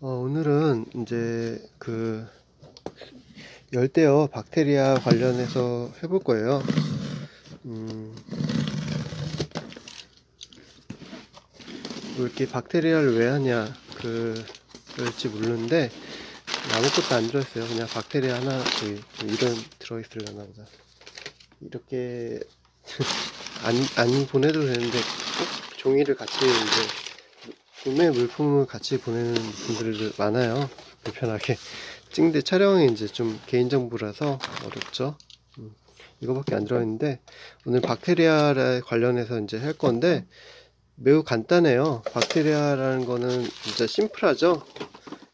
오늘은 이제 그 열대어 박테리아 관련해서 해볼 거예요. 뭐 이렇게 박테리아를 왜 하냐 그럴지 모르는데 아무것도 안 들어있어요. 그냥 박테리아 하나 이름 들어있으려나 보다. 이렇게 안 보내도 되는데 꼭 종이를 같이 이제 구매 물품을 같이 보내는 분들 많아요. 불편하게. 찍는데 촬영이 이제 좀 개인정보라서 어렵죠. 이거밖에 안 들어있는데 오늘 박테리아 관련해서 이제 할 건데 매우 간단해요. 박테리아라는 거는 진짜 심플하죠.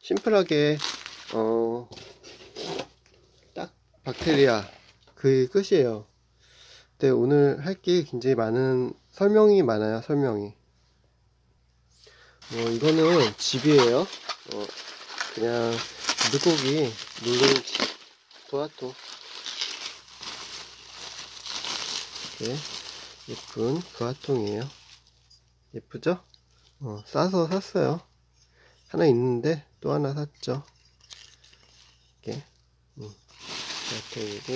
심플하게 딱 박테리아 그게 끝이에요. 근데 오늘 할 게 굉장히 많은 설명이 많아요. 설명이 이거는 집이에요. 그냥 물고기 도화토 이렇게 예쁜 도화통이에요. 예쁘죠? 싸서 샀어요. 하나 있는데 또 하나 샀죠. 이렇게 도화통이고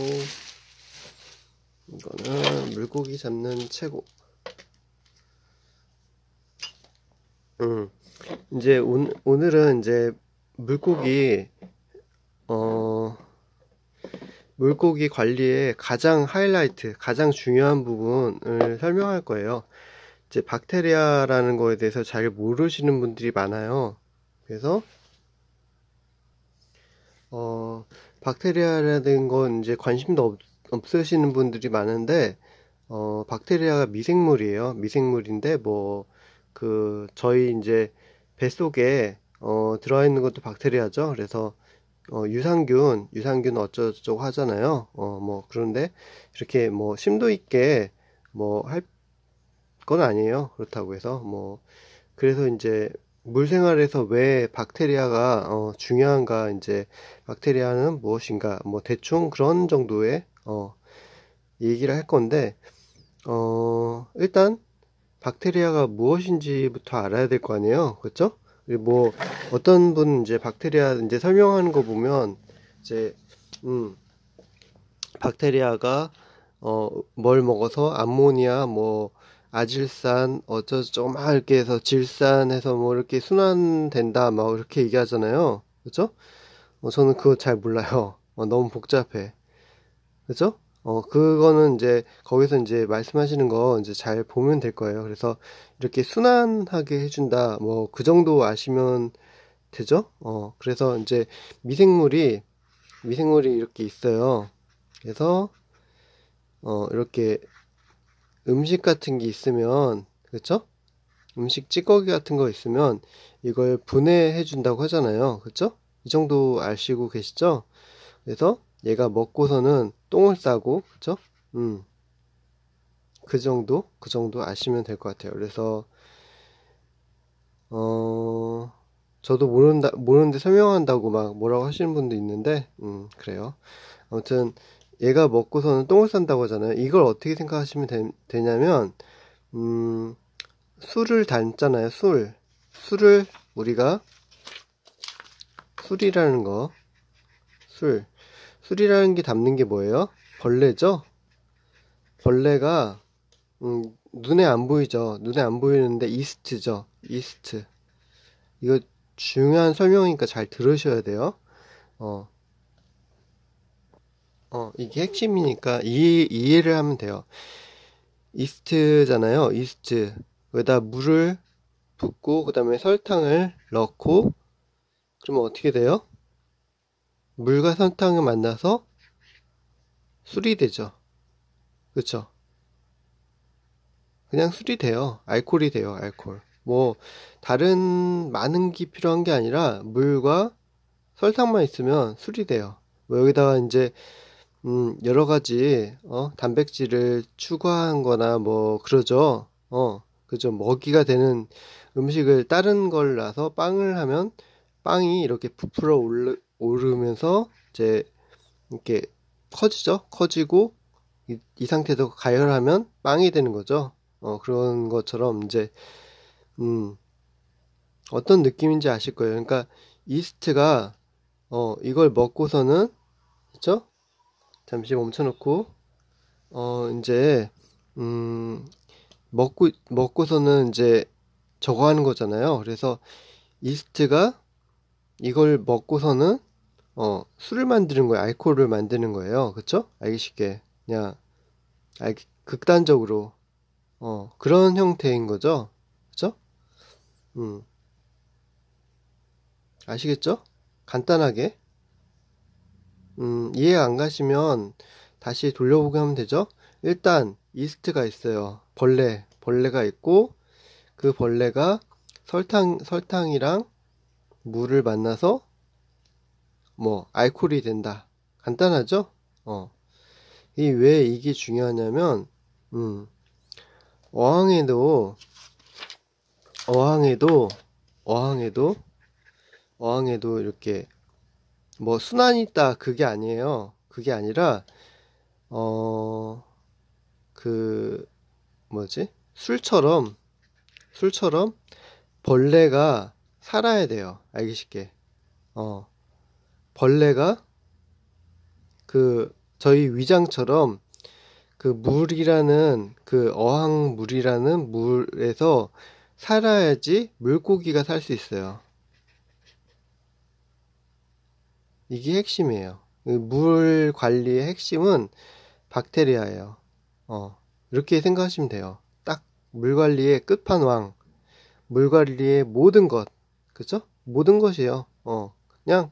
이거는 물고기 잡는 채고. 이제 오늘은 이제 물고기 관리의 가장 하이라이트, 가장 중요한 부분을 설명할 거예요. 이제 박테리아라는 거에 대해서 잘 모르시는 분들이 많아요. 그래서 박테리아라는 건 이제 관심도 없으시는 분들이 많은데 박테리아가 미생물이에요. 미생물인데 저희 이제 뱃속에 들어있는 것도 박테리아죠. 그래서 유산균 어쩌고저쩌고 하잖아요. 그런데 이렇게 심도 있게 할 건 아니에요. 그렇다고 해서 그래서 이제 물 생활에서 왜 박테리아가 중요한가, 이제 박테리아는 무엇인가, 대충 그런 정도의 얘기를 할 건데 일단 박테리아가 무엇인지부터 알아야 될 거 아니에요. 그렇죠? 그리고 어떤 분 이제 박테리아 이제 설명하는 거 보면 이제 박테리아가 뭘 먹어서 암모니아 아질산 어쩌고저쩌고 막 이렇게 해서 질산해서 이렇게 순환된다 막 이렇게 얘기하잖아요. 그렇죠? 저는 그거 잘 몰라요. 너무 복잡해. 그죠? 그거는 이제 거기서 이제 말씀하시는 거 이제 잘 보면 될 거예요. 그래서 이렇게 순환하게 해준다. 그 정도 아시면 되죠? 그래서 이제 미생물이 이렇게 있어요. 그래서 이렇게 음식 같은 게 있으면, 그쵸? 음식 찌꺼기 같은 거 있으면 이걸 분해해 준다고 하잖아요. 그쵸? 이 정도 아시고 계시죠? 그래서 얘가 먹고서는 똥을 싸고, 그쵸? 그 정도 아시면 될 것 같아요. 그래서 저도 모르는데 설명한다고 막 뭐라고 하시는 분도 있는데 그래요. 아무튼 얘가 먹고서는 똥을 싼다고 하잖아요. 이걸 어떻게 생각하시면 되냐면 술을 담잖아요. 술을 우리가 술이라는 게 담는 게 뭐예요? 벌레죠? 벌레가 눈에 안 보이죠. 눈에 안 보이는데 이스트죠. 이스트. 이거 중요한 설명이니까 잘 들으셔야 돼요. 이게 핵심이니까 이해를 하면 돼요. 이스트잖아요. 이스트. 여기다 물을 붓고 그 다음에 설탕을 넣고 그러면 어떻게 돼요? 물과 설탕을 만나서 술이 되죠. 그쵸? 그냥 술이 돼요. 알코올이 돼요. 알코올. 다른 많은 게 필요한 게 아니라 물과 설탕만 있으면 술이 돼요. 여기다가 이제 여러 가지 단백질을 추가한 거나 그러죠. 그죠. 먹이가 되는 음식을 다른 걸 놔서 빵을 하면 빵이 이렇게 부풀어 오르면서 이제 이렇게 커지죠. 커지고 이 상태에서 가열하면 빵이 되는 거죠. 그런 것처럼 이제 어떤 느낌인지 아실 거예요. 그러니까 이스트가 이걸 먹고서는, 그쵸? 잠시 멈춰놓고 이제 먹고서는 이제 저거 하는 거잖아요. 그래서 이스트가 이걸 먹고서는 술을 만드는 거예요. 알코올을 만드는 거예요. 그쵸? 알기 쉽게 그냥 극단적으로 그런 형태인 거죠. 그쵸? 음, 아시겠죠? 간단하게 이해 안 가시면 다시 돌려보기 하면 되죠. 일단 이스트가 있어요. 벌레가 있고 그 벌레가 설탕이랑 물을 만나서 뭐 알코올이 된다. 간단하죠? 왜 이게 중요하냐면 음, 어항에도 어항에도 어항에도 어항에도 이렇게 뭐 순환이 있다 그게 아니에요. 그게 아니라 어 그 뭐지? 술처럼 벌레가 살아야 돼요. 알기 쉽게. 벌레가 저희 위장처럼 그 어항물이라는 물에서 살아야지 물고기가 살 수 있어요. 이게 핵심이에요. 물 관리의 핵심은 박테리아예요. 이렇게 생각하시면 돼요. 딱 물 관리의 끝판왕, 물 관리의 모든 것, 그죠? 모든 것이에요. 그냥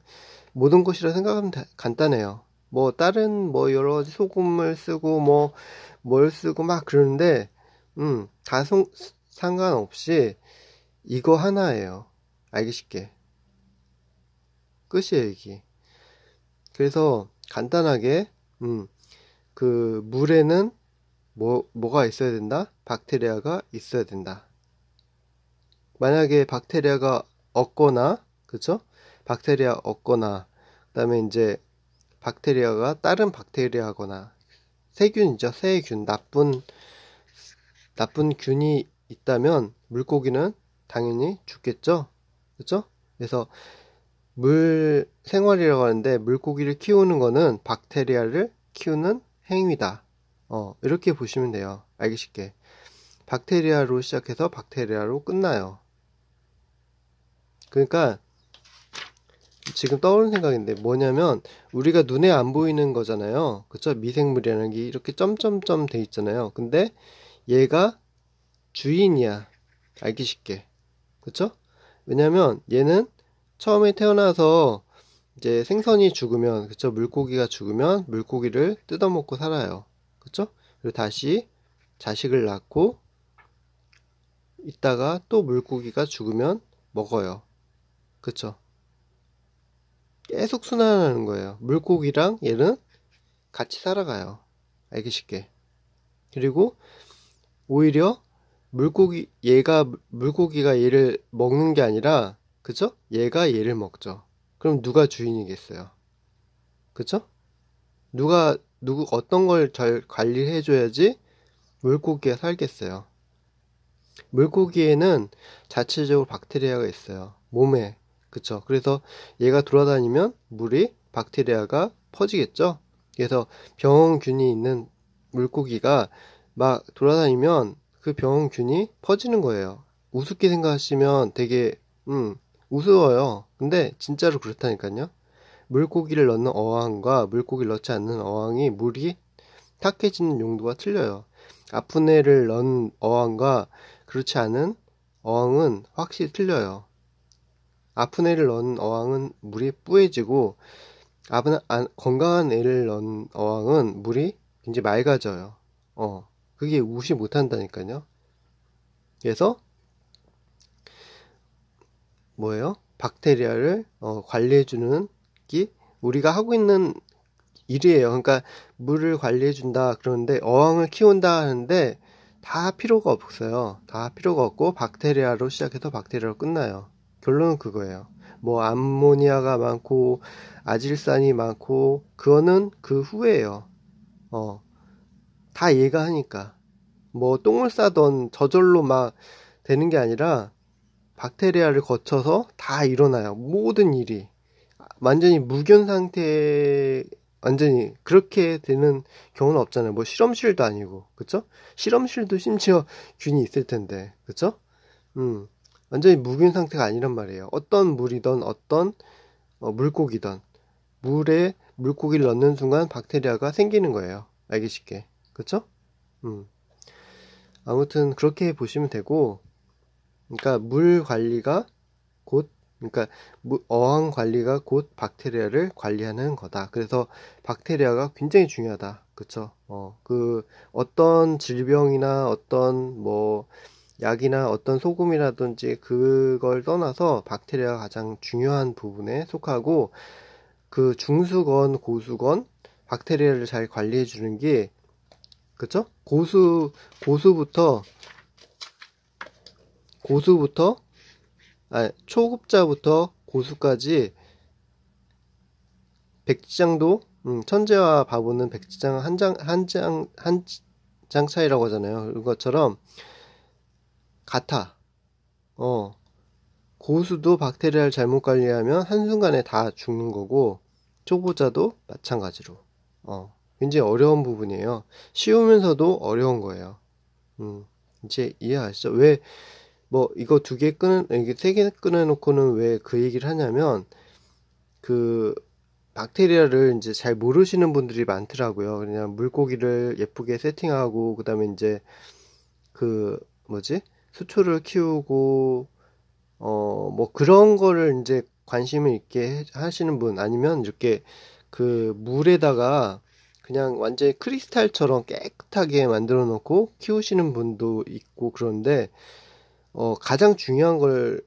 모든 것이라 생각하면 간단해요. 뭐 다른 뭐 여러 가지 소금을 쓰고 뭐 뭘 쓰고 막 그러는데 다 상관없이 이거 하나예요. 알기 쉽게 끝이에요 이게. 그래서 간단하게 그 물에는 뭐가 있어야 된다? 박테리아가 있어야 된다. 만약에 박테리아가 없거나, 그쵸? 박테리아 없거나, 그 다음에 이제 박테리아가 다른 박테리아거나, 세균이죠. 세균, 나쁜 균이 있다면 물고기는 당연히 죽겠죠. 그쵸? 그래서 물 생활이라고 하는데 물고기를 키우는 거는 박테리아를 키우는 행위다. 이렇게 보시면 돼요. 알기 쉽게. 박테리아로 시작해서 박테리아로 끝나요. 그러니까 지금 떠오르는 생각인데 뭐냐면 우리가 눈에 안 보이는 거잖아요. 그쵸? 미생물이라는 게 이렇게 점점점 돼 있잖아요. 근데 얘가 주인이야. 알기 쉽게. 그쵸? 왜냐면 얘는 처음에 태어나서 이제 생선이 죽으면, 그쵸? 물고기가 죽으면 물고기를 뜯어먹고 살아요. 그쵸? 그리고 다시 자식을 낳고 있다가 또 물고기가 죽으면 먹어요. 그쵸? 계속 순환하는 거예요. 물고기랑 얘는 같이 살아가요. 알기 쉽게. 그리고 오히려 물고기가 얘를 먹는 게 아니라, 그쵸? 얘가 얘를 먹죠. 그럼 누가 주인이겠어요? 그쵸? 어떤 걸 잘 관리해줘야지 물고기가 살겠어요. 물고기에는 자체적으로 박테리아가 있어요. 몸에. 그쵸? 그래서 얘가 돌아다니면 물이 박테리아가 퍼지겠죠? 그래서 병원균이 있는 물고기가 막 돌아다니면 그 병원균이 퍼지는 거예요. 우습게 생각하시면 되게, 우스워요. 근데 진짜로 그렇다니까요. 물고기를 넣는 어항과 물고기를 넣지 않는 어항이 물이 탁해지는 용도가 틀려요. 아픈 애를 넣은 어항과 그렇지 않은 어항은 확실히 틀려요. 아픈 애를 넣은 어항은 물이 뿌해지고 건강한 애를 넣은 어항은 물이 굉장히 맑아져요. 그게 무시 못한다니까요. 그래서 뭐예요? 박테리아를 관리해주는 게 우리가 하고 있는 일이에요. 그러니까 물을 관리해준다 그러는데 어항을 키운다 하는데 다 필요가 없어요. 다 필요가 없고 박테리아로 시작해서 박테리아로 끝나요. 결론은 그거예요. 뭐 암모니아가 많고 아질산이 많고 그거는 그 후에요. 다 얘가 하니까 뭐 똥을 싸던 저절로 막 되는 게 아니라 박테리아를 거쳐서 다 일어나요. 모든 일이. 완전히 무균 상태, 완전히 그렇게 되는 경우는 없잖아요. 뭐 실험실도 아니고, 그쵸? 실험실도 심지어 균이 있을 텐데, 그쵸? 완전히 무균 상태가 아니란 말이에요. 어떤 물이든 어떤 물고기든 물에 물고기를 넣는 순간 박테리아가 생기는 거예요. 알기 쉽게. 그쵸? 아무튼 그렇게 보시면 되고, 그러니까 물 관리가 곧, 그러니까 어항 관리가 곧 박테리아를 관리하는 거다. 그래서 박테리아가 굉장히 중요하다. 그쵸? 그 어떤 질병이나 어떤 뭐 약이나 어떤 소금이라든지 그걸 떠나서 박테리아가 가장 중요한 부분에 속하고, 그 중수건 고수건 박테리아를 잘 관리해 주는 게, 그쵸? 고수부터 초급자부터 고수까지 백지장도, 천재와 바보는 백지장 한 장 차이라고 하잖아요. 그것처럼 같아. 고수도 박테리아를 잘못 관리하면 한순간에 다 죽는 거고, 초보자도 마찬가지로. 굉장히 어려운 부분이에요. 쉬우면서도 어려운 거예요. 이제 이해하시죠? 왜, 뭐, 이거 이게 3개 끊어놓고는 왜 그 얘기를 하냐면, 그, 박테리아를 이제 잘 모르시는 분들이 많더라고요. 그냥 물고기를 예쁘게 세팅하고, 그 다음에 이제, 수초를 키우고, 뭐 그런 거를 이제 관심을 있게 하시는 분, 아니면 이렇게 그 물에다가 그냥 완전히 크리스탈처럼 깨끗하게 만들어 놓고 키우시는 분도 있고, 그런데 가장 중요한 걸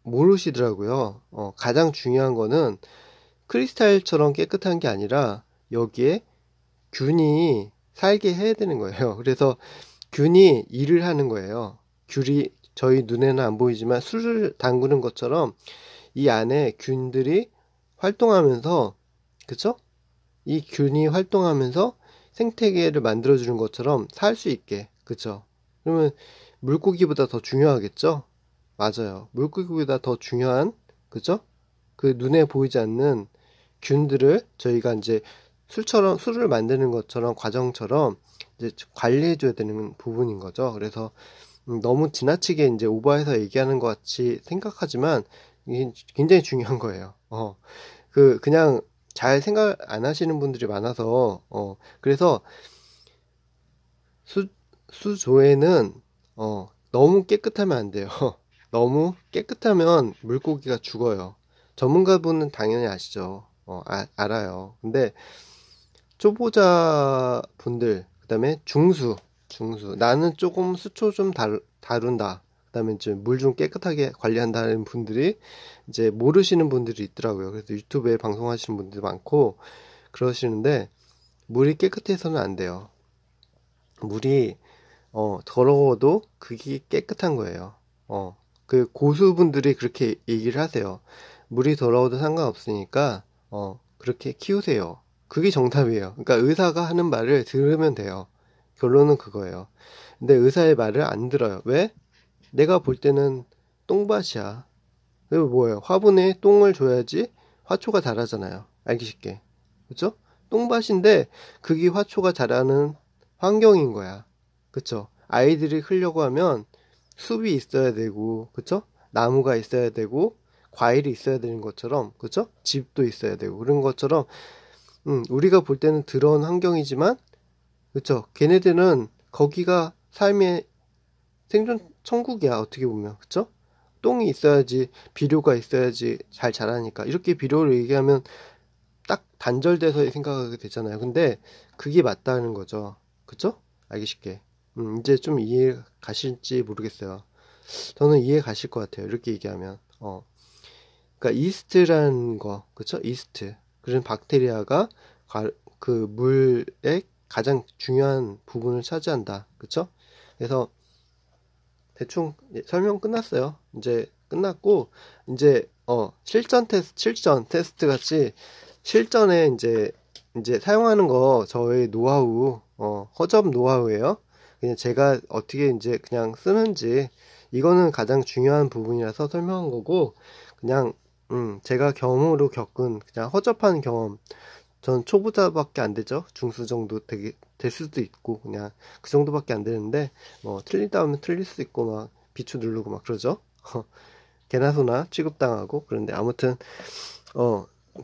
모르시더라고요. 가장 중요한 거는 크리스탈처럼 깨끗한 게 아니라 여기에 균이 살게 해야 되는 거예요. 그래서 균이 일을 하는 거예요. 균이 저희 눈에는 안 보이지만 술을 담그는 것처럼 이 안에 균들이 활동하면서, 그쵸? 이 균이 활동하면서 생태계를 만들어주는 것처럼 살 수 있게, 그쵸? 그러면 물고기보다 더 중요하겠죠? 맞아요. 물고기보다 더 중요한, 그쵸? 그 눈에 보이지 않는 균들을 저희가 이제 술을 만드는 것처럼 과정처럼 이제 관리해줘야 되는 부분인 거죠. 그래서 너무 지나치게 이제 오버해서 얘기하는 것 같이 생각하지만 이게 굉장히 중요한 거예요. 그냥 잘 생각 안 하시는 분들이 많아서, 그래서 수조에는, 너무 깨끗하면 안 돼요. 너무 깨끗하면 물고기가 죽어요. 전문가분은 당연히 아시죠. 알아요. 근데 초보자 분들, 그 다음에 중수. 나는 조금 수초 좀 다룬다. 그 다음에 이제 물 좀 깨끗하게 관리한다는 분들이 이제 모르시는 분들이 있더라고요. 그래서 유튜브에 방송하시는 분들 많고 그러시는데, 물이 깨끗해서는 안 돼요. 물이, 더러워도 그게 깨끗한 거예요. 그 고수분들이 그렇게 얘기를 하세요. 물이 더러워도 상관없으니까, 그렇게 키우세요. 그게 정답이에요. 그러니까 의사가 하는 말을 들으면 돼요. 결론은 그거예요. 근데 의사의 말을 안 들어요. 왜? 내가 볼 때는 똥밭이야. 그리고 뭐예요? 화분에 똥을 줘야지 화초가 자라잖아요. 알기 쉽게. 그쵸? 똥밭인데 그게 화초가 자라는 환경인 거야. 그쵸? 아이들이 크려고 하면 숲이 있어야 되고, 그쵸? 나무가 있어야 되고, 과일이 있어야 되는 것처럼, 그쵸? 집도 있어야 되고, 그런 것처럼, 우리가 볼 때는 더러운 환경이지만, 그쵸? 걔네들은 거기가 삶의 생존 천국이야, 어떻게 보면. 그쵸? 똥이 있어야지, 비료가 있어야지 잘 자라니까. 이렇게 비료를 얘기하면 딱 단절돼서 생각하게 되잖아요. 근데 그게 맞다는 거죠. 그쵸? 알기 쉽게. 이제 좀 이해 가실지 모르겠어요. 저는 이해 가실 것 같아요. 이렇게 얘기하면. 그러니까 이스트라는 거, 그쵸? 이스트. 그런 박테리아가 그 물의 가장 중요한 부분을 차지한다. 그쵸? 그래서 대충 설명 끝났어요. 이제 끝났고, 이제 실전 테스트 같이 실전에 이제 사용하는 거 저의 노하우, 허접 노하우예요. 그냥 제가 어떻게 이제 그냥 쓰는지 이거는 가장 중요한 부분이라서 설명한 거고, 그냥 제가 경험으로 겪은 그냥 허접한 경험. 전 초보자밖에 안 되죠. 중수 정도 될 수도 있고, 그냥 그 정도밖에 안 되는데, 뭐 틀리다 하면 틀릴 수도 있고, 막 비추 누르고 막 그러죠. 개나 소나 취급당하고. 그런데 아무튼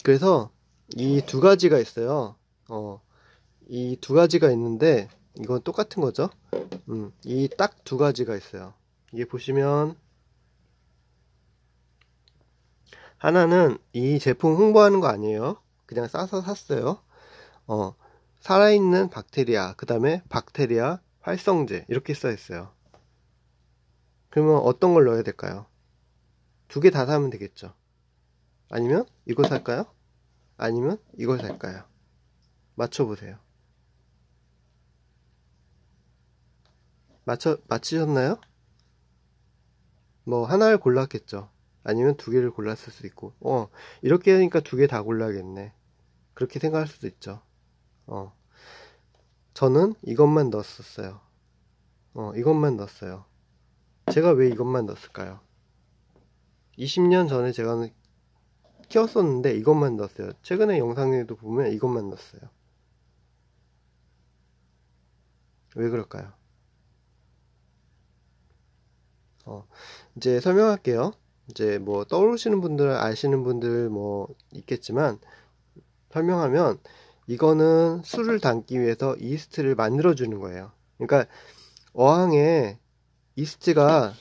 그래서 이 두 가지가 있어요. 이 두 가지가 있는데 이건 똑같은 거죠. 이 딱 두 가지가 있어요. 이게 보시면 하나는 이 제품 홍보하는 거 아니에요. 그냥 싸서 샀어요. 살아있는 박테리아, 그 다음에 박테리아 활성제 이렇게 써 있어요. 그러면 어떤 걸 넣어야 될까요? 두 개 다 사면 되겠죠. 아니면 이거 살까요? 아니면 이걸 살까요? 맞춰보세요. 맞히셨나요? 뭐 하나를 골랐겠죠. 아니면 두 개를 골랐을 수도 있고. 이렇게 하니까 두 개 다 골라야겠네. 그렇게 생각할 수도 있죠. 저는 이것만 넣었어요. 이것만 넣었어요. 제가 왜 이것만 넣었을까요? 20년 전에 제가 키웠었는데 이것만 넣었어요. 최근에 영상에도 보면 이것만 넣었어요. 왜 그럴까요? 이제 설명할게요. 이제 뭐 떠오르시는 분들, 아시는 분들 뭐 있겠지만, 설명하면 이거는 술을 담기 위해서 이스트를 만들어 주는 거예요. 그러니까 어항에 이스트죠.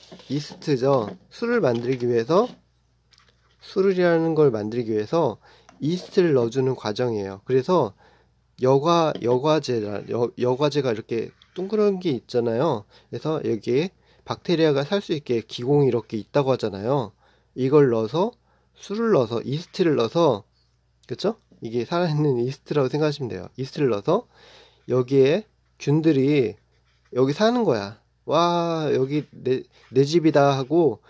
술을 만들기 위해서, 술이라는 걸 만들기 위해서 이스트를 넣어주는 과정이에요. 그래서 여과제가 이렇게 둥그런 게 있잖아요. 그래서 여기에 박테리아가 살 수 있게 기공이 이렇게 있다고 하잖아요. 이걸 넣어서, 술을 넣어서, 이스트를 넣어서, 그쵸? 이게 살아있는 이스트라고 생각하시면 돼요. 이스트를 넣어서 여기에 균들이 여기 사는 거야. 와, 여기 내 집이다 하고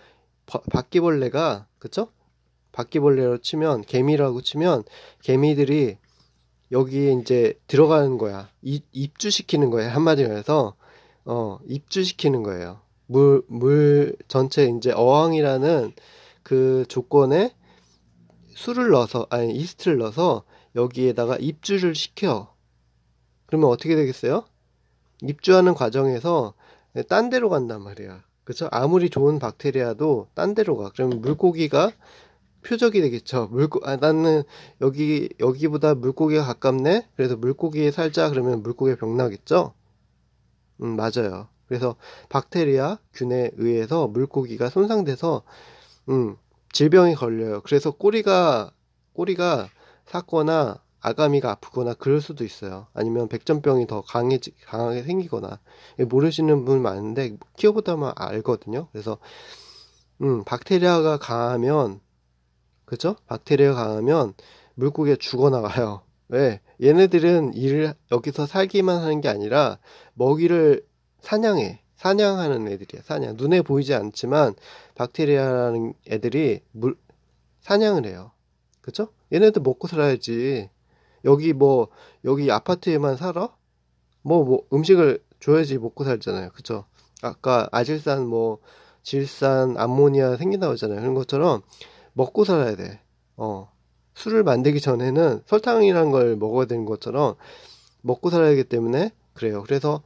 바퀴벌레가, 그쵸? 바퀴벌레로 치면, 개미라고 치면 개미들이 여기에 이제 들어가는 거야. 입주시키는 거예요. 한마디로 해서 입주시키는 거예요. 물 전체 이제 어항이라는 그 조건에 술을 넣어서, 아니 이스트를 넣어서 여기에다가 입주를 시켜. 그러면 어떻게 되겠어요? 입주하는 과정에서 딴 데로 간단 말이야. 그쵸? 아무리 좋은 박테리아도 딴 데로 가. 그러면 물고기가 표적이 되겠죠. 나는 여기보다 물고기가 가깝네? 그래서 물고기에 살자. 그러면 물고기가 병나겠죠? 맞아요. 그래서 박테리아 균에 의해서 물고기가 손상돼서, 질병이 걸려요. 그래서 꼬리가 삭거나 아가미가 아프거나 그럴 수도 있어요. 아니면 백전병이 더 강하게 생기거나. 모르시는 분 많은데 키워보다만 알거든요. 그래서 박테리아가 강하면, 그죠? 박테리아가 강하면 물고기가 죽어나가요. 왜? 얘네들은 여기서 살기만 하는 게 아니라 먹이를 사냥하는 애들이야. 눈에 보이지 않지만 박테리아라는 애들이 사냥을 해요. 그쵸? 얘네들 먹고 살아야지. 여기 아파트에만 살아? 뭐 음식을 줘야지 먹고 살잖아요. 그쵸? 아까 아질산, 질산, 암모니아 생긴다고 했잖아요. 그런 것처럼 먹고 살아야 돼. 술을 만들기 전에는 설탕이라는 걸 먹어야 되는 것처럼 먹고 살아야 하기 때문에 그래요. 그래서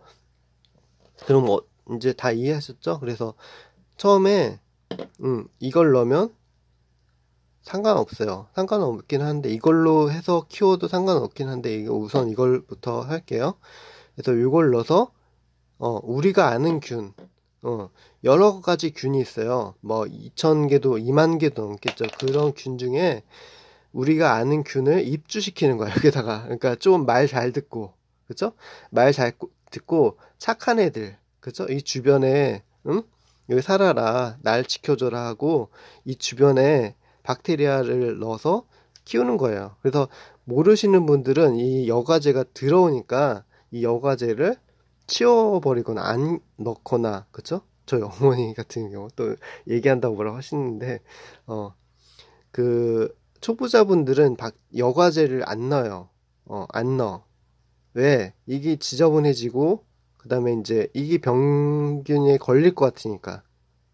그럼 이제 다 이해하셨죠? 그래서 처음에 이걸 넣으면 상관없어요. 상관없긴 한데 이걸로 해서 키워도 상관없긴 한데 우선 이걸부터 할게요. 그래서 이걸 넣어서 우리가 아는 균, 여러 가지 균이 있어요. 뭐 2,000개도 2만 개도 넘겠죠. 그런 균 중에 우리가 아는 균을 입주시키는 거야. 여기다가. 그러니까 좀 말 잘 듣고, 그쵸? 말 잘 듣고 착한 애들, 그쵸? 이 주변에 여기 살아라, 날 지켜줘라 하고 이 주변에 박테리아를 넣어서 키우는 거예요. 그래서 모르시는 분들은 이 여과제가 들어오니까 이 여과제를 치워버리거나 안 넣거나, 그쵸? 저희 어머니 같은 경우 또 얘기한다고 뭐라고 하시는데, 그 초보자분들은 여과제를 안 넣어요. 안 넣어. 왜? 이게 지저분해지고, 그 다음에 이제 이게 병균에 걸릴 것 같으니까.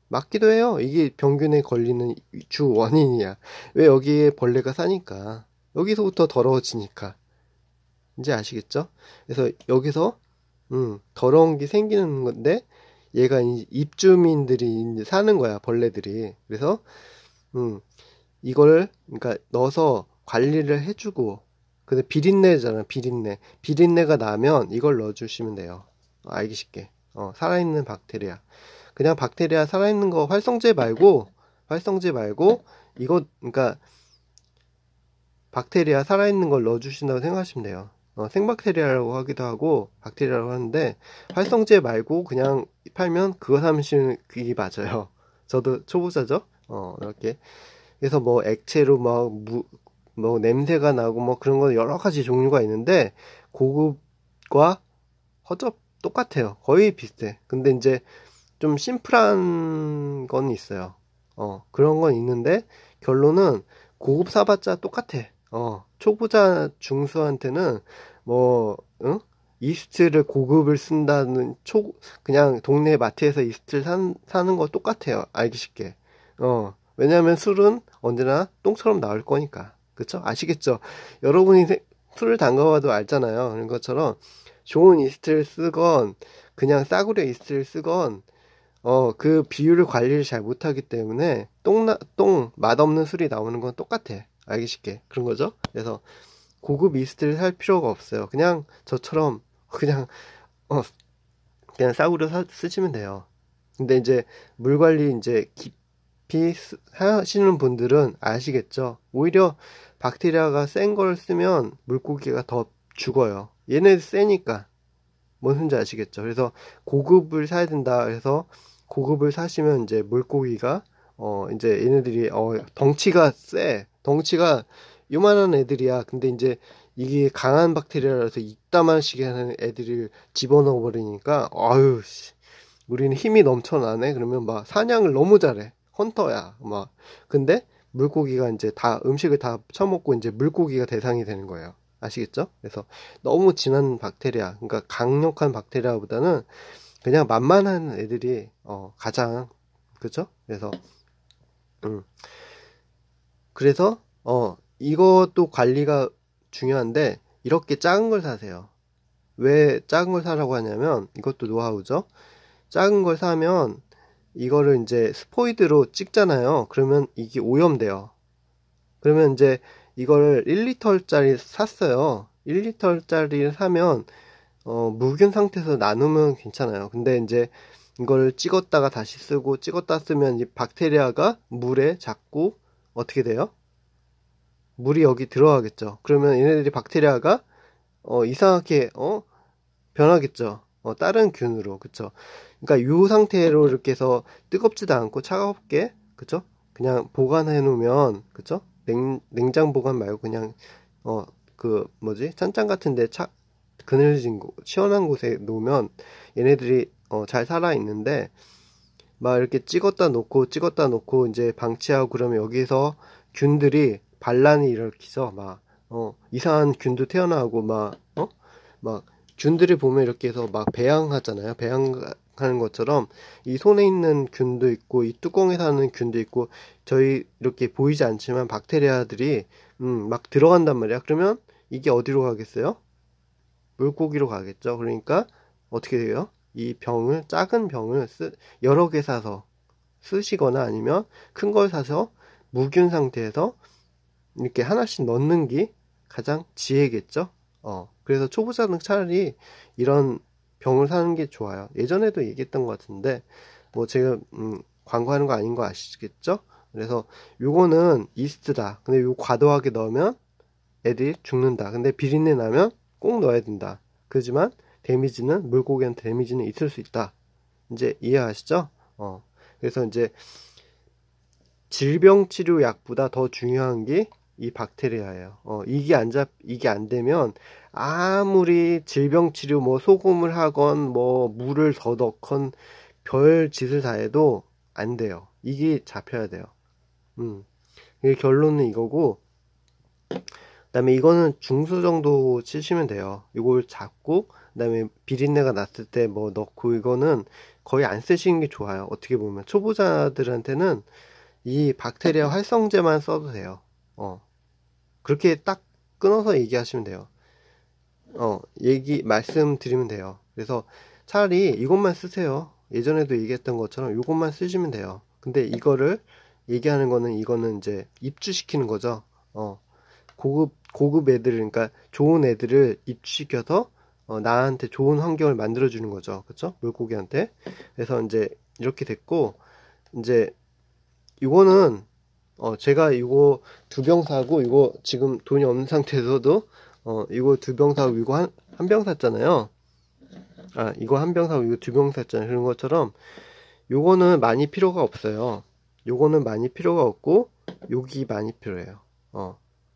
맞기도 해요. 이게 병균에 걸리는 주 원인이야. 왜 여기에 벌레가 사니까. 여기서부터 더러워지니까. 이제 아시겠죠? 그래서 여기서 더러운 게 생기는 건데 얘가 이제 입주민들이 이제 사는 거야, 벌레들이. 그래서 이걸 그러니까 넣어서 관리를 해주고 근데 비린내잖아, 비린내. 비린내가 나면 이걸 넣어주시면 돼요. 알기 쉽게. 살아있는 박테리아. 그냥 박테리아 살아있는 거 활성제 말고 이거 그러니까 박테리아 살아있는 걸 넣어주신다고 생각하시면 돼요. 생박테리아라고 하기도 하고 박테리아라고 하는데 활성제 말고 그냥 팔면 그거 사시는 그게 맞아요. 저도 초보자죠. 이렇게 그래서 뭐 액체로 뭐 냄새가 나고 뭐 그런 거 여러 가지 종류가 있는데 고급과 허접 똑같아요. 거의 비슷해. 근데 이제 좀 심플한 건 있어요. 그런 건 있는데 결론은 고급 사봤자 똑같아. 초보자 중수한테는 뭐 응? 이스트를 고급을 쓴다는 그냥 동네 마트에서 이스트를 사는 거 똑같아요. 알기 쉽게. 왜냐면 술은 언제나 똥처럼 나올 거니까. 그쵸? 아시겠죠? 여러분이 술을 담가봐도 알잖아요. 그런 것처럼 좋은 이스트를 쓰건 그냥 싸구려 이스트를 쓰건 그 비율을 관리를 잘 못하기 때문에 맛없는 술이 나오는 건 똑같아. 알기 쉽게. 그런 거죠. 그래서 고급 이스트를 살 필요가 없어요. 그냥 저처럼 그냥 어, 그냥 싸구려 쓰시면 돼요. 근데 이제 물 관리 이제 깊이 하시는 분들은 아시겠죠? 오히려 박테리아가 센 걸 쓰면 물고기가 더 죽어요. 얘네 세니까. 뭔 소리인지 아시겠죠? 그래서 고급을 사야 된다. 그래서 고급을 사시면 이제 물고기가 이제 얘네들이 덩치가 세. 덩치가 요만한 애들이야. 근데 이제 이게 강한 박테리아라서 이따만씩 하는 애들을 집어넣어 버리니까 아유 씨. 우리는 힘이 넘쳐나네. 그러면 막 사냥을 너무 잘해. 헌터야. 막 근데 물고기가 이제 다 음식을 다 처먹고 이제 물고기가 대상이 되는 거예요. 아시겠죠? 그래서 너무 진한 박테리아, 그러니까 강력한 박테리아보다는 그냥 만만한 애들이 가장 그렇죠? 음, 그래서 이것도 관리가 중요한데 이렇게 작은 걸 사세요. 왜 작은 걸 사라고 하냐면 이것도 노하우죠. 작은 걸 사면 이거를 이제 스포이드로 찍잖아요. 그러면 이게 오염돼요. 그러면 이제 이거를 1리터짜리 샀어요. 1리터짜리 사면 묵은 상태에서 나누면 괜찮아요. 근데 이제 이걸 찍었다가 다시 쓰고 찍었다 쓰면 이 박테리아가 물에 자꾸 어떻게 돼요? 물이 여기 들어가겠죠. 그러면 얘네들이 박테리아가 이상하게 변하겠죠. 다른 균으로. 그쵸? 그러니까 이 상태로 이렇게 해서 뜨겁지도 않고 차갑게 그쵸? 그냥 보관해 놓으면 그쵸? 냉장 보관 말고 그냥 그 뭐지? 찬장 같은데 그늘진 시원한 곳에 놓으면 얘네들이 잘 살아 있는데 막 이렇게 찍었다 놓고 이제 방치하고 그러면 여기서 균들이 반란이 일으키죠. 막 이상한 균도 태어나고 막 균들이 보면 이렇게 해서 막 배양하잖아요. 배양하는 것처럼 이 손에 있는 균도 있고 이 뚜껑에 사는 균도 있고 저희 이렇게 보이지 않지만 박테리아들이 막 들어간단 말이야. 그러면 이게 어디로 가겠어요? 물고기로 가겠죠. 그러니까 어떻게 돼요? 이 작은 병을 여러 개 사서 쓰시거나 아니면 큰 걸 사서 무균 상태에서 이렇게 하나씩 넣는 게 가장 지혜겠죠. 그래서 초보자는 차라리 이런 병을 사는 게 좋아요. 예전에도 얘기했던 것 같은데 뭐 제가 광고하는 거 아닌 거 아시겠죠? 그래서 요거는 이스트다. 근데 요 과도하게 넣으면 애들이 죽는다. 근데 비린내 나면 꼭 넣어야 된다. 그렇지만 물고기한테 데미지는 있을 수 있다. 이제 이해하시죠? 그래서 이제 질병 치료 약보다 더 중요한 게 이 박테리아예요. 이게 안 되면 아무리 질병 치료 뭐 소금을 하건 뭐 물을 더 넣건 별 짓을 다 해도 안 돼요. 이게 잡혀야 돼요. 이게 결론은 이거고 그다음에 이거는 중수 정도 치시면 돼요. 이걸 잡고 그다음에 비린내가 났을 때 뭐 넣고 이거는 거의 안 쓰시는 게 좋아요. 어떻게 보면 초보자들한테는 이 박테리아 활성제만 써도 돼요. 그렇게 딱 끊어서 얘기하시면 돼요. 말씀드리면 돼요. 그래서 차라리 이것만 쓰세요. 예전에도 얘기했던 것처럼 이것만 쓰시면 돼요. 근데 이거를 얘기하는 거는 이거는 이제 입주시키는 거죠. 고급 애들, 그러니까 좋은 애들을 입주시켜서 나한테 좋은 환경을 만들어 주는 거죠. 그쵸? 물고기한테. 그래서 이제 이렇게 됐고, 이제 이거는 제가 이거 2병 사고, 이거 지금 돈이 없는 상태에서도 이거 2병 사고 이거 한 병 샀잖아요. 이거 한 병 사고 이거 2병 샀잖아요. 그런 것처럼 요거는 많이 필요가 없어요. 요거는 많이 필요가 없고 여기 많이 필요해요.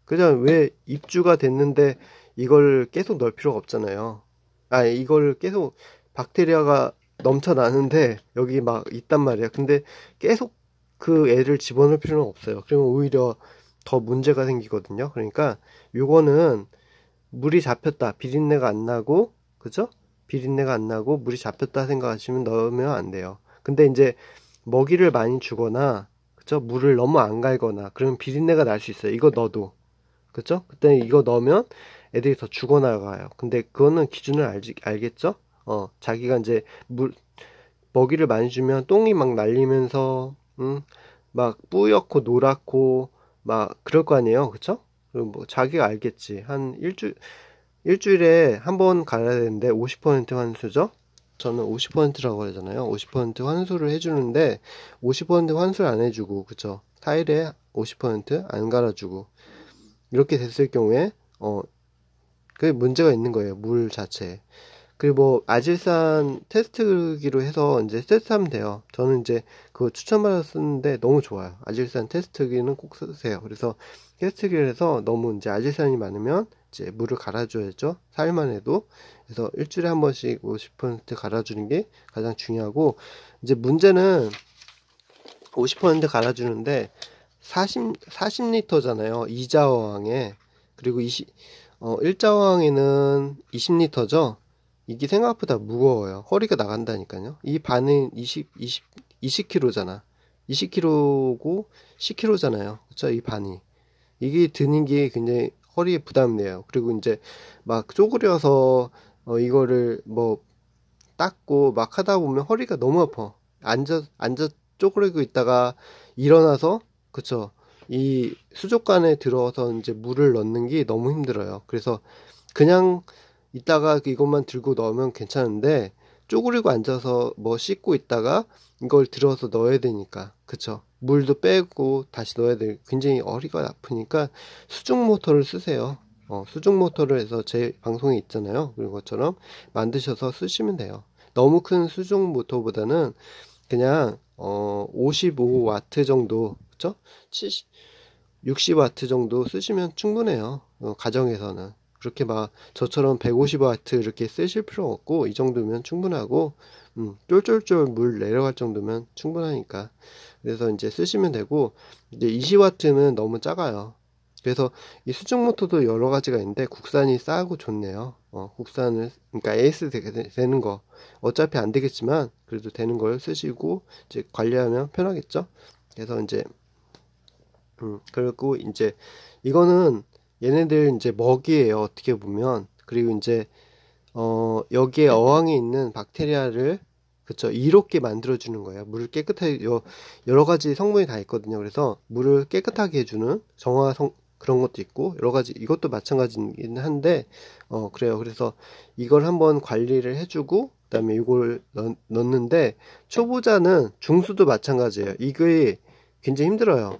그냥 왜 입주가 됐는데 이걸 계속 넣을 필요가 없잖아요. 이걸 계속 박테리아가 넘쳐나는데 여기 막 있단 말이야. 근데 계속 그 애를 집어넣을 필요는 없어요. 그러면 오히려 더 문제가 생기거든요. 그러니까 요거는 물이 잡혔다, 비린내가 안 나고, 그죠? 비린내가 안 나고 물이 잡혔다 생각하시면 넣으면 안 돼요. 근데 이제 먹이를 많이 주거나, 그죠? 물을 너무 안 갈거나 그러면 비린내가 날 수 있어요. 이거 넣어도, 그죠? 그때 이거 넣으면 애들이 더 죽어나가요. 근데 그거는 기준을 알겠죠? 자기가 이제 먹이를 많이 주면 똥이 막 날리면서, 막 뿌옇고 노랗고 막 그럴 거 아니에요. 그쵸? 그리고 뭐 자기가 알겠지. 한 일주일에 한 번 갈아야 되는데 50% 환수죠. 저는 50%라고 하잖아요. 50% 환수를 해주는데 50% 환수를 안 해주고, 그쵸? 4일에 50%안 갈아주고 이렇게 됐을 경우에 그게 문제가 있는 거예요. 물 자체에. 그리고 뭐 아질산 테스트기로 해서 이제 테스트하면 돼요. 저는 이제 그거 추천받아서 쓰는데 너무 좋아요. 아질산 테스트기는 꼭 쓰세요. 그래서 테스트기를 해서 너무 이제 아질산이 많으면 이제 물을 갈아줘야죠. 4일만 해도. 그래서 일주일에 한 번씩 50% 갈아주는 게 가장 중요하고, 이제 문제는 50% 갈아주는데 40리터잖아요. 2자어항에. 그리고 1자어항에는 20리터죠. 이게 생각보다 무거워요. 허리가 나간다니까요. 이 반은 20kg잖아. 20kg고 10kg잖아요. 그쵸? 이 반이. 이게 드는 게 굉장히 허리에 부담돼요. 그리고 이제 막 쪼그려서 이거를 뭐 닦고 막 하다 보면 허리가 너무 아파. 앉아 쪼그리고 있다가 일어나서, 그쵸? 이 수족관에 들어서 이제 물을 넣는 게 너무 힘들어요. 그래서 그냥 이따가 이것만 들고 넣으면 괜찮은데 쪼그리고 앉아서 뭐 씻고 있다가 이걸 들어서 넣어야 되니까, 그쵸? 물도 빼고 다시 넣어야 돼. 굉장히 허리가 아프니까 수중 모터를 쓰세요. 수중 모터를 해서 제 방송에 있잖아요. 그런 것처럼 만드셔서 쓰시면 돼요. 너무 큰 수중 모터보다는 그냥 55와트 정도, 그쵸? 60와트 정도 쓰시면 충분해요. 가정에서는. 그렇게 막 저처럼 150와트 이렇게 쓰실 필요 없고, 이 정도면 충분하고, 쫄쫄쫄 물 내려갈 정도면 충분하니까. 그래서 이제 쓰시면 되고, 이제 20와트는 너무 작아요. 그래서 이 수중 모터도 여러 가지가 있는데 국산이 싸고 좋네요. 국산을, 그러니까 AS 되는 거, 어차피 안 되겠지만 그래도 되는 걸 쓰시고 이제 관리하면 편하겠죠. 그래서 이제 그리고 이제 이거는 얘네들 이제 먹이에요. 어떻게 보면. 그리고 이제 여기에 어항에 있는 박테리아를, 그쵸, 이롭게 만들어 주는 거예요. 물을 깨끗하게, 여러 가지 성분이 다 있거든요. 그래서 물을 깨끗하게 해주는 그런 것도 있고, 여러 가지, 이것도 마찬가지긴 한데, 그래요. 그래서 이걸 한번 관리를 해주고, 그 다음에 이걸 넣는데, 초보자는 중수도 마찬가지예요. 이게 굉장히 힘들어요.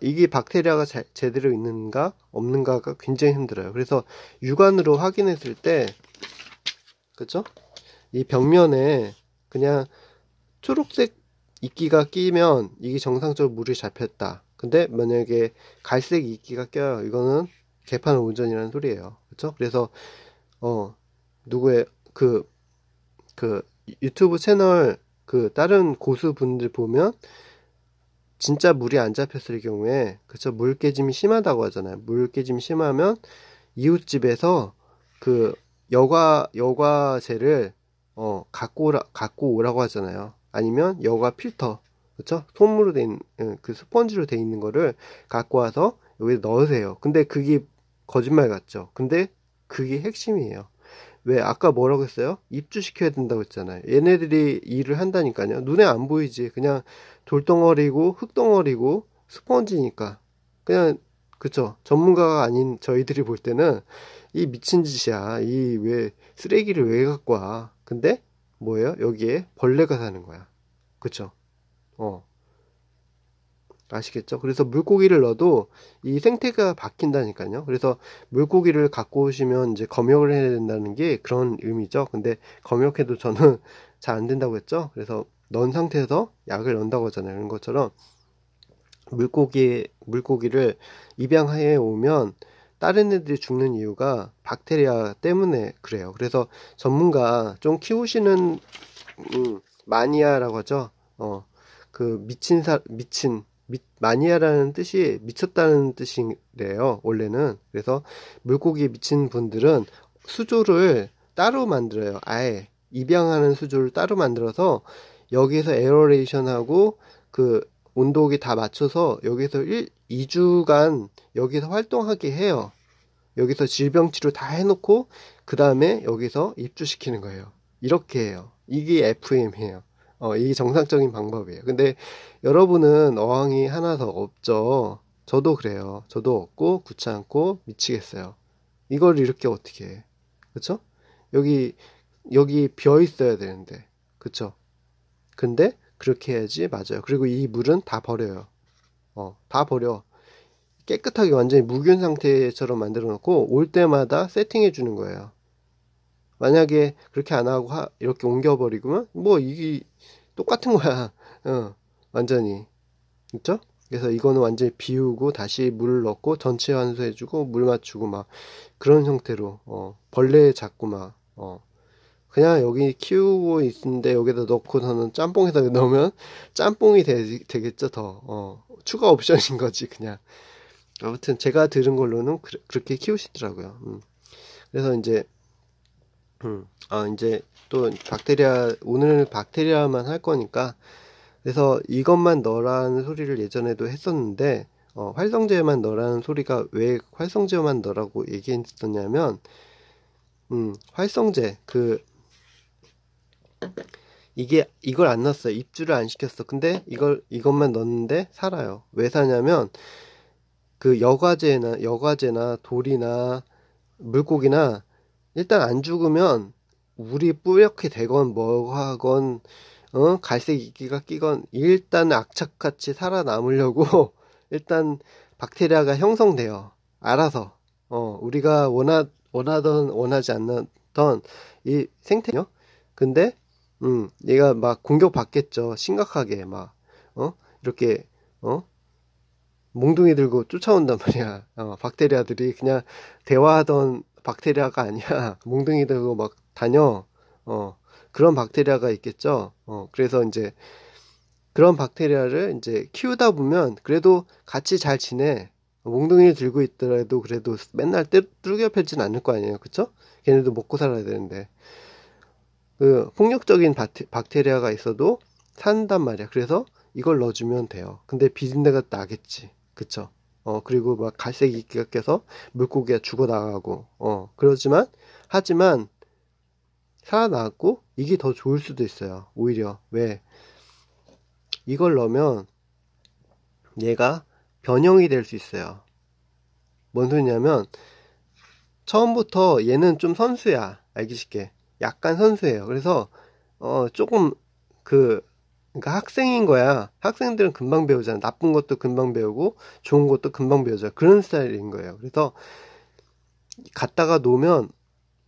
이게 박테리아가 제대로 있는가 없는가가 굉장히 힘들어요. 그래서 육안으로 확인했을 때, 그쵸? 이 벽면에 그냥 초록색 이끼가 끼면 이게 정상적으로 물이 잡혔다. 근데 만약에 갈색 이끼가 껴요. 이거는 개판 운전이라는 소리예요. 그쵸? 그래서 누구의 그 유튜브 채널 다른 고수분들 보면 진짜 물이 안 잡혔을 경우에, 그쵸, 물 깨짐이 심하다고 하잖아요. 물 깨짐이 심하면 이웃집에서 그 여과제를 갖고 오라고 하잖아요. 아니면 여과 필터, 그쵸? 솜으로 돼 있는, 그 스펀지로 돼 있는 거를 갖고 와서 여기에 넣으세요. 근데 그게 거짓말 같죠? 근데 그게 핵심이에요. 왜 아까 뭐라고 했어요? 입주시켜야 된다고 했잖아요. 얘네들이 일을 한다니까요. 눈에 안 보이지. 그냥 돌덩어리고 흙덩어리고 스펀지니까. 그냥 그쵸. 전문가가 아닌 저희들이 볼 때는 이 미친 짓이야. 이 왜 쓰레기를 왜 갖고 와. 근데 뭐예요? 여기에 벌레가 사는 거야. 그쵸. 어. 아시겠죠? 그래서 물고기를 넣어도 이 생태가 바뀐다니까요. 그래서 물고기를 갖고 오시면 이제 검역을 해야 된다는 게 그런 의미죠. 근데 검역해도 저는 잘 안 된다고 했죠. 그래서 넣은 상태에서 약을 넣는다고 하잖아요. 이런 것처럼 물고기를 입양해 오면 다른 애들이 죽는 이유가 박테리아 때문에 그래요. 그래서 전문가 좀 키우시는 마니아라고 하죠. 그 마니아라는 뜻이 미쳤다는 뜻이래요, 원래는. 그래서 물고기에 미친 분들은 수조를 따로 만들어요. 아예 입양하는 수조를 따로 만들어서 여기서 에어레이션하고 그 온도계 다 맞춰서 여기서 2주간 여기서 활동하게 해요. 여기서 질병 치료 다 해놓고 그 다음에 여기서 입주시키는 거예요. 이렇게 해요. 이게 FM이에요. 이게 정상적인 방법이에요. 근데 여러분은 어항이 하나 더 없죠. 저도 그래요. 저도 없고 귀찮고 미치겠어요. 이걸 이렇게 어떻게 해? 그쵸? 여기 비어 있어야 되는데, 그쵸? 근데 그렇게 해야지 맞아요. 그리고 이 물은 다 버려요. 다 버려. 깨끗하게 완전히 무균 상태처럼 만들어 놓고 올 때마다 세팅해 주는 거예요. 만약에 그렇게 안 하고 이렇게 옮겨버리면 뭐 이게 똑같은 거야. 완전히. 그쵸? 그래서 이거는 완전히 비우고 다시 물 넣고 전체 환수해주고 물 맞추고 막 그런 형태로 벌레 잡고 막 그냥 여기 키우고 있는데 여기다 넣고서는 짬뽕에다 넣으면 짬뽕이 되겠죠. 더 추가 옵션인 거지 그냥. 아무튼 제가 들은 걸로는 그렇게 키우시더라고요. 그래서 이제 또 오늘은 박테리아만 할 거니까, 그래서 이것만 넣으라는 소리를 예전에도 했었는데, 활성제만 넣으라는 소리가 왜 활성제만 넣으라고 얘기했었냐면, 활성제, 이걸 안 넣었어요. 입주를 안 시켰어. 근데 이것만 넣었는데 살아요. 왜 사냐면, 그 여과제나 돌이나 물고기나 일단 안 죽으면 물이 뿌옇게 되건 뭐 하건 갈색 이끼가 끼건 일단 악착같이 살아남으려고 일단 박테리아가 형성돼요. 알아서 우리가 원하던 원하지 않던 이 생태요. 근데 얘가 막 공격받겠죠. 심각하게 막 이렇게 몽둥이 들고 쫓아온단 말이야. 박테리아들이 그냥 대화하던 박테리아가 아니야. 몽둥이 들고 막 다녀. 그런 박테리아가 있겠죠. 그래서 이제 그런 박테리아를 이제 키우다 보면 그래도 같이 잘 지내. 몽둥이를 들고 있더라도 그래도 맨날 뚜겨 펴진 않을 거 아니에요. 그쵸? 걔네도 먹고 살아야 되는데. 그 폭력적인 박테리아가 있어도 산단 말이야. 그래서 이걸 넣어주면 돼요. 근데 비린내가 나겠지. 그쵸? 그리고 막 갈색 이끼가 껴서 물고기가 죽어나가고, 하지만, 살아나고, 이게 더 좋을 수도 있어요. 오히려. 왜? 이걸 넣으면, 얘가 변형이 될 수 있어요. 뭔 소리냐면, 처음부터 얘는 좀 선수야. 알기 쉽게. 약간 선수예요. 그래서, 조금, 그러니까 학생인 거야. 학생들은 금방 배우잖아. 나쁜 것도 금방 배우고 좋은 것도 금방 배우잖아. 그런 스타일인 거예요. 그래서 갔다가 놓으면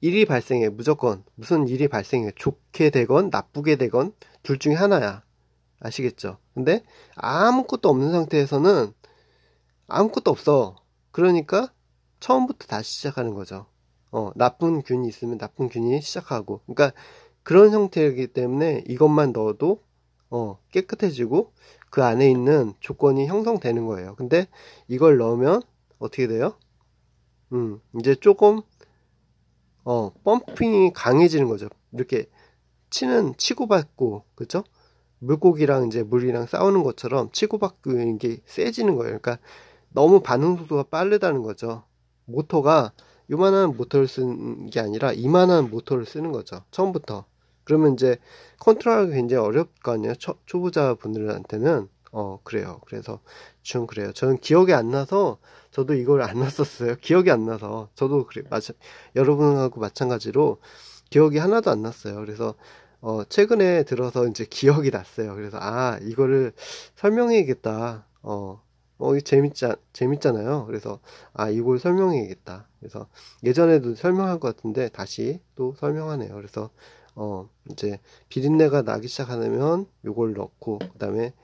일이 발생해. 무조건 무슨 일이 발생해. 좋게 되건 나쁘게 되건 둘 중에 하나야. 아시겠죠? 근데 아무것도 없는 상태에서는 아무것도 없어. 그러니까 처음부터 다시 시작하는 거죠. 나쁜 균이 있으면 나쁜 균이 시작하고. 그러니까 그런 형태이기 때문에 이것만 넣어도 깨끗해지고 그 안에 있는 조건이 형성되는 거예요. 근데 이걸 넣으면 어떻게 돼요? 이제 조금 펌핑이 강해지는 거죠. 이렇게 치고받고, 그죠? 물고기랑 이제 물이랑 싸우는 것처럼 치고받고 있는 게 세지는 거예요. 그러니까 너무 반응 속도가 빠르다는 거죠. 모터가 요만한 모터를 쓰는 게 아니라 이만한 모터를 쓰는 거죠. 처음부터. 그러면 이제 컨트롤하기 굉장히 어렵을 거 아니에요. 초보자 분들한테는. 그래요. 그래서 좀 그래요. 저는 기억이 안 나서 저도 이걸 안 났었어요. 기억이 안 나서 저도 그래. 여러분하고 마찬가지로 기억이 하나도 안 났어요. 그래서 최근에 들어서 이제 기억이 났어요. 그래서 이거를 설명해야겠다. 이거 재밌잖아요. 그래서 이걸 설명해야겠다. 그래서 예전에도 설명한 것 같은데 다시 또 설명하네요. 그래서 이제 비린내가 나기 시작하면 요걸 넣고 그 다음에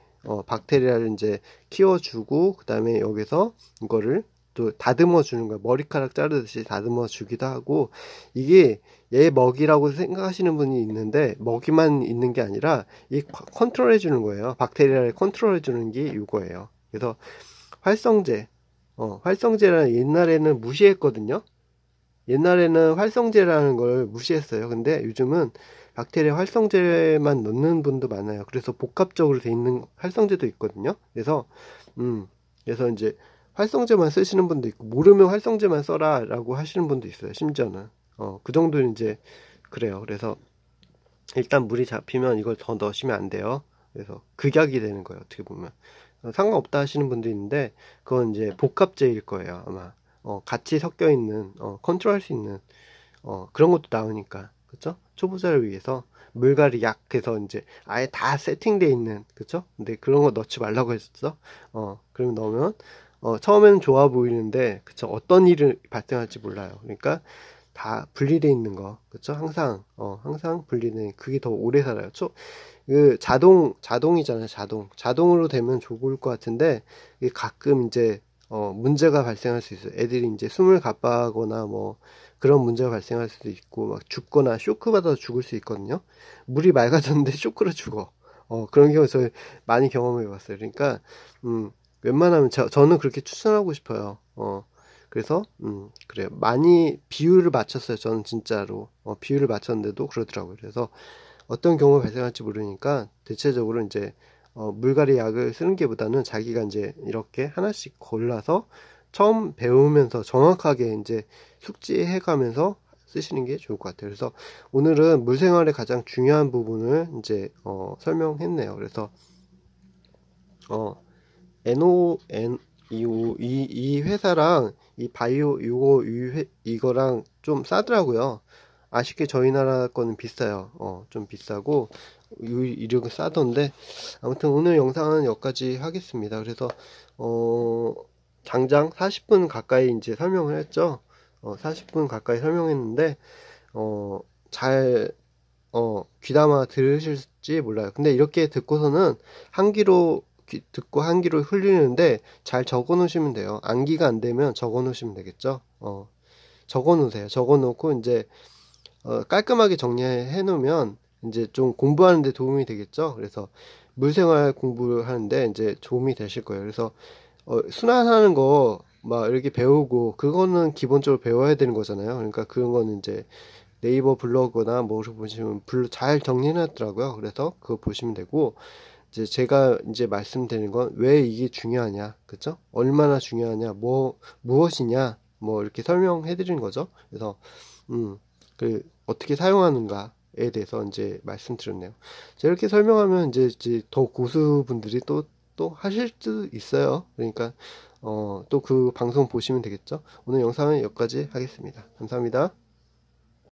박테리아를 이제 키워주고 그 다음에 여기서 이거를 또 다듬어 주는 거야. 머리카락 자르듯이 다듬어 주기도 하고, 이게 얘 먹이라고 생각하시는 분이 있는데 먹이만 있는 게 아니라 이 컨트롤 해주는 거예요. 박테리아를 컨트롤 해주는 게 이거예요. 그래서 활성제라는 옛날에는 무시했거든요. 옛날에는 활성제라는 걸 무시했어요. 근데 요즘은 박테리아 활성제만 넣는 분도 많아요. 그래서 복합적으로 돼 있는 활성제도 있거든요. 그래서 이제 활성제만 쓰시는 분도 있고, 모르면 활성제만 써라 라고 하시는 분도 있어요. 심지어는 그 정도는 이제 그래요. 그래서 일단 물이 잡히면 이걸 더 넣으시면 안 돼요. 그래서 극약이 되는 거예요. 어떻게 보면 상관없다 하시는 분도 있는데, 그건 이제 복합제일 거예요. 아마 같이 섞여 있는 컨트롤 할 수 있는 그런 것도 나오니까, 그쵸? 초보자를 위해서 물갈이 약해서 이제 아예 다 세팅되어 있는, 그쵸? 근데 그런 거 넣지 말라고 했었죠. 그러면 넣으면 처음에는 좋아 보이는데, 그쵸? 어떤 일이 발생할지 몰라요. 그러니까 다 분리되어 있는 거, 그쵸? 항상 분리된, 그게 더 오래 살아요. 그 자동이잖아요. 자동으로 되면 좋을 것 같은데, 이게 가끔 이제 문제가 발생할 수 있어요. 애들이 이제 숨을 가빠하거나 뭐 그런 문제가 발생할 수도 있고, 막 죽거나 쇼크 받아서 죽을 수 있거든요. 물이 맑아졌는데 쇼크로 죽어. 그런 경우 저희 많이 경험해 봤어요. 그러니까 웬만하면 저는 그렇게 추천하고 싶어요. 그래서 그래요. 많이 비율을 맞췄어요. 저는 진짜로 비율을 맞췄는데도 그러더라고요. 그래서 어떤 경우가 발생할지 모르니까 대체적으로 이제 물갈이 약을 쓰는 게보다는 자기가 이제 이렇게 하나씩 골라서 처음 배우면서 정확하게 이제 숙지해 가면서 쓰시는 게 좋을 것 같아요. 그래서 오늘은 물생활의 가장 중요한 부분을 이제 설명했네요. 그래서 NON 이 회사랑 이 바이오 이거랑 좀 싸더라고요. 아쉽게 저희 나라 거는 비싸요. 좀 비싸고 이력은 싸던데, 아무튼 오늘 영상은 여기까지 하겠습니다. 그래서 장장 40분 가까이 이제 설명을 했죠. 40분 가까이 설명했는데 잘 귀담아 들으실지 몰라요. 근데 이렇게 듣고서는 한 귀로 듣고 한 귀로 흘리는데 잘 적어 놓으시면 돼요. 암기가 안 되면 적어 놓으시면 되겠죠. 적어 놓으세요. 적어 놓고 이제 깔끔하게 정리해 놓으면 이제 좀 공부하는 데 도움이 되겠죠. 그래서 물생활 공부를 하는데 이제 도움이 되실 거예요. 그래서 순환하는 거 막 이렇게 배우고, 그거는 기본적으로 배워야 되는 거잖아요. 그러니까 그런 거는 이제 네이버 블로그나 뭐를 보시면 잘 정리해놨더라고요. 그래서 그거 보시면 되고, 이제 제가 이제 말씀드리는 건 왜 이게 중요하냐, 그쵸? 얼마나 중요하냐, 무엇이냐, 뭐 이렇게 설명해 드리는 거죠. 그래서 어떻게 사용하는가에 대해서 이제 말씀드렸네요. 제가 이렇게 설명하면 이제 더 고수분들이 또 하실 수 있어요. 그러니까 또 그 방송 보시면 되겠죠. 오늘 영상은 여기까지 하겠습니다. 감사합니다.